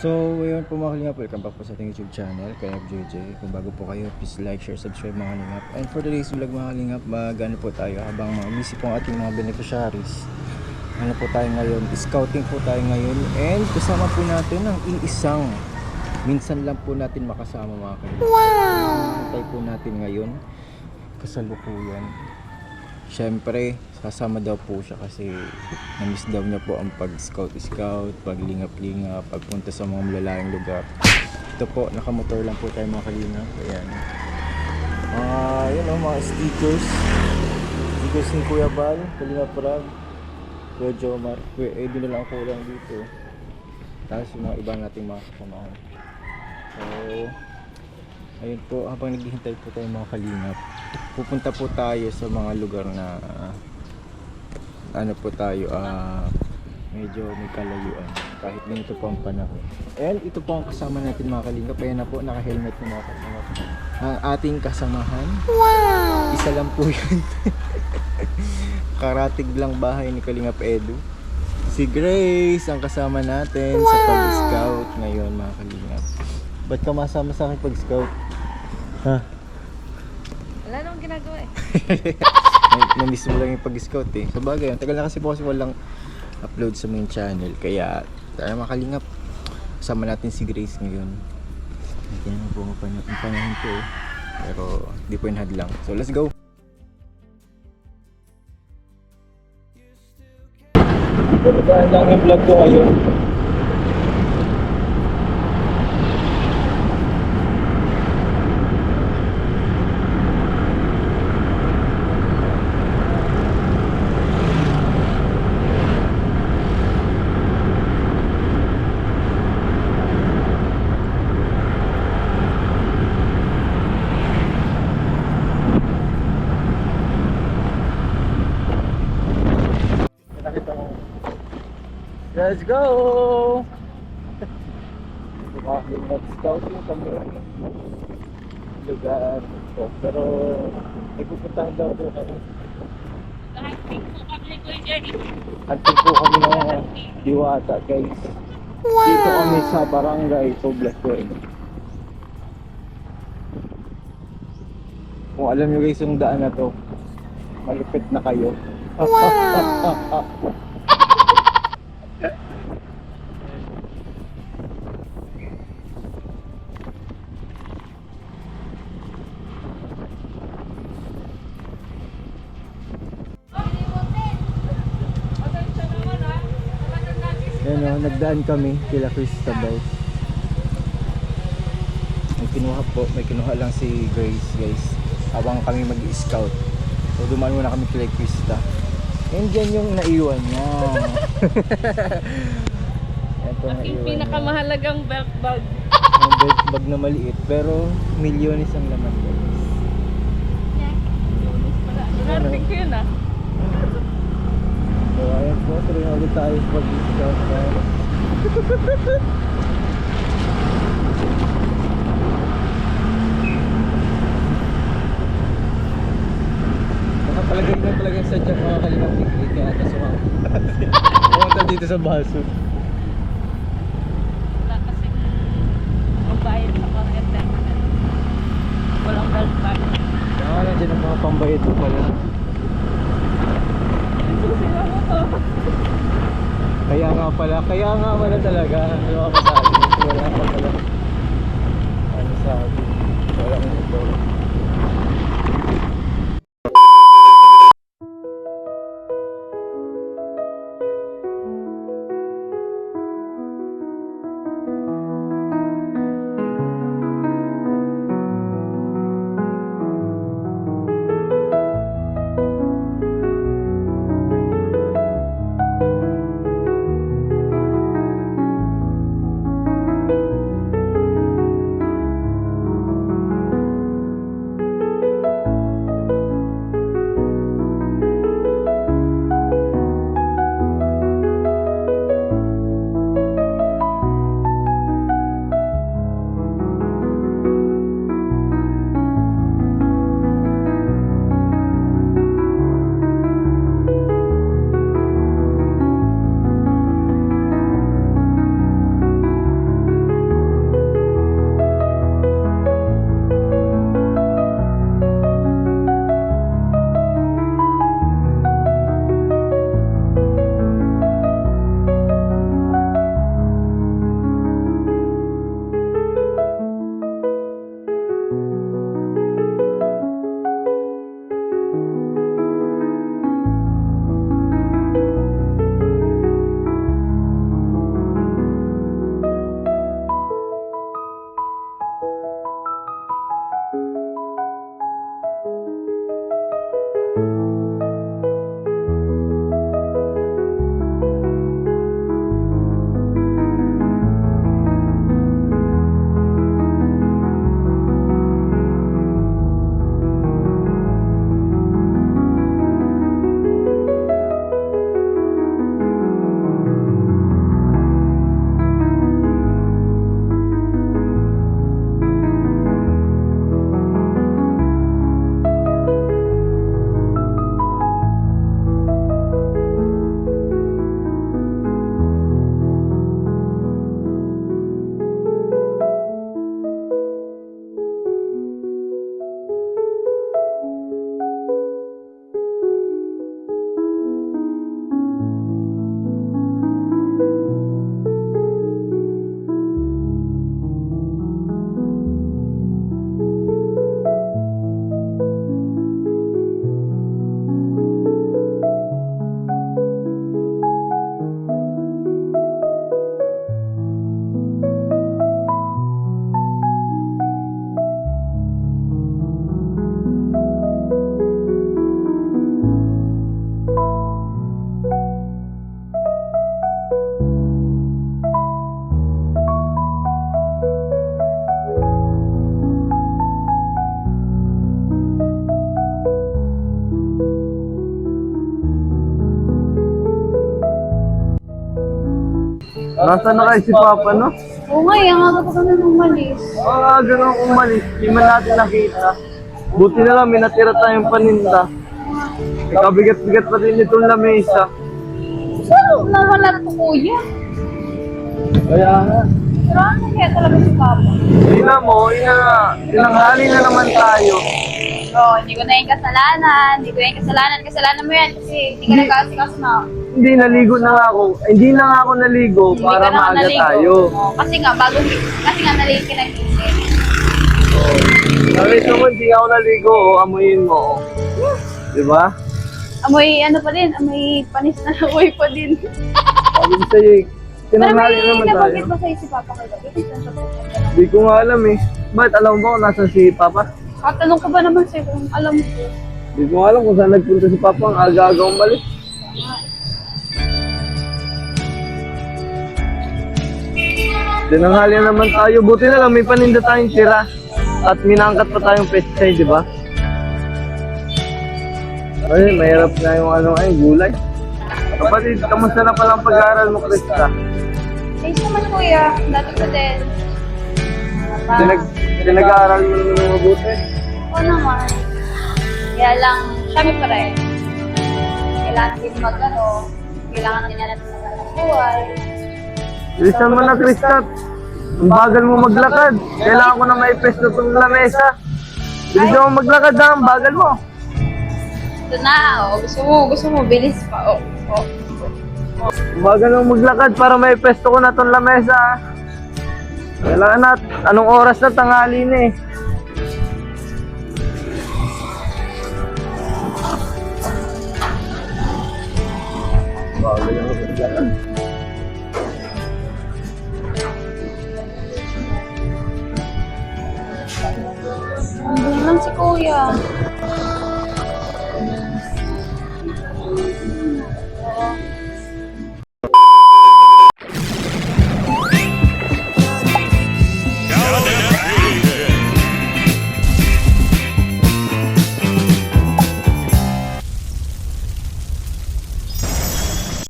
So, ayun po mga kalingap, welcome back po sa ating YouTube channel, Kalingap JJ. Kung bago po kayo, please like, share, subscribe mga kalingap. And for today's vlog mga kalingap, magano po tayo habang mga busy po ang ating mga beneficiaries. Ano po tayo ngayon? Scouting po tayo ngayon. And kasama po natin ang iisang minsan lang po natin makasama mga kalingap. Wow! Hintay po natin ngayon kasalukuyan. Siyempre, kasama daw po siya kasi na-miss daw niya po ang pag-scout, paglingap-lingap, pagpunta sa mga malalayang lugar. Ito po, nakamotor lang po tayo mga kalingap. Ayan. Yun o, mga stickers. Stickers ni Kuya Bal, Kalingap Rab, Kuya Jomar, Kuya Eddie na lang ako lang dito. Tapos yung mga iba nating mga kasamahan. So, ayun po, habang naghihintay po tayo mga kalingap, pupunta po tayo sa mga lugar na ano po tayo, medyo may kalayuan kahit ganito po ang panahon. And ito po ang kasama natin mga kalingap. Ayan na po, naka-helmet na mga kalingap ang ating kasamahan. Wow! Isa lang po yan. Karatig lang bahay ni Kalingap Edu. Si Grace ang kasama natin sa pag-scout ngayon mga kalingap. Ba't ka masama sa akin pag-scout? Ha? Wala namang ginagawa eh. Na-miss mo lang yung pag-scout eh. Sa bagay, tagal na kasi po kasi walang upload sa main channel. Kaya tayo makalingap, kasama natin si Grace ngayon. Hindi na po ang panahon ko eh. Pero di po yung hadlang. So let's go! Pagkaan lang yung vlog ko ngayon. Let's go! Mag-scouting kami lugar ito. Pero may pupuntahan daw doon kami. Hunting po kami ko dyan. Hunting po kami ng Diwata guys. Wow! Dito kami sa barangay Poblacion. Kung alam nyo guys yung daan na to, malupit na kayo. Wow! Ayan o, nagdaan kami kila Christabel. May kinuha lang si Grace guys habang kami mag-scout. So dumaan muna kami kila Krista. And dyan yung naiwan niya. Ito Yung pinakamahalagang belt bag. Ang belt bag na maliit pero milyones ang laman guys. Narinig ko yun ah. So ayan po, tuloy na ulit tayo sa pag-scout guys. Nakalagay na talagang sadya mga kalingap ni Greg kaya ata sumama. Pumunta dito sa baso. Wala kasi magbayad sa kuryente. Walang belt bag. Kaya nandiyan ang mga pambayad ko pala. Sila mo to. Kaya nga pala talaga. Ano ka masabi? Wala pa pala. Ano sabi? Wala kang ito. Nasaan na kayo si Papa, no? Oo nga, ang aga pa kami umalis. Ganun umalis. Di man natin nakita. Buti na lang, may natira tayong paninda. Kabigat-bigat pa din itong lamesa. Saan nawala to kuya? Kaya nga. Pero ano kaya talaga si Papa? Ina mo, tinanghali na naman tayo. Oo, hindi ko na yung kasalanan. Hindi ko yung kasalanan. Kasalanan mo yan kasi hindi ka nag-aasikas na. Hindi naligo na nga ako. Hindi na nga ako naligo Hindi para ka na maaga naligo. tayo. Oo, kasi nga, naligo ka nag-isip. Nakita mo, hindi ako naligo. Amuyin mo. Diba? Amoy ano pa din, amoy panis na amoy pa din. Sabi ko sa'yo, tinanghali Pero naman may tayo. nabanggit ba sa'yo si Papa kagabi? Saan siya pupunta? Hindi ko nga alam eh. Bakit alam mo ba kung nasan si Papa? Katanong ka ba naman sa'yo kung alam ko? Hindi ko nga alam kung saan nagpunta si Papa. Ang aga-aga umalis. Tinanghali naman tayo. Buti na lang may paninda tayong tira. At minangkat pa tayong peschay, di ba? Ay, mahirap na yung gulay. Kapatid, kamusta na palang pag-aaral mo, Krista? Ayos naman kuya, dati ko din. Pinag-aaral mo naman mabuti. Oo naman. Kaya lang, syempre pa rin. Kailangan din kailangan din natin sa ng buhay. Bilisan mo na, Krista. Ang bagal mo maglakad. Kailangan ko na maipesto itong lamesa. Bilisan mo maglakad na, ang bagal mo. Ito na, gusto mo, bilis pa. Ang bagal mo maglakad para maipesto ko na itong lamesa. Kailangan na, anong oras na, tanghali na eh. Bagal mo maglakad. Andun lang si kuya.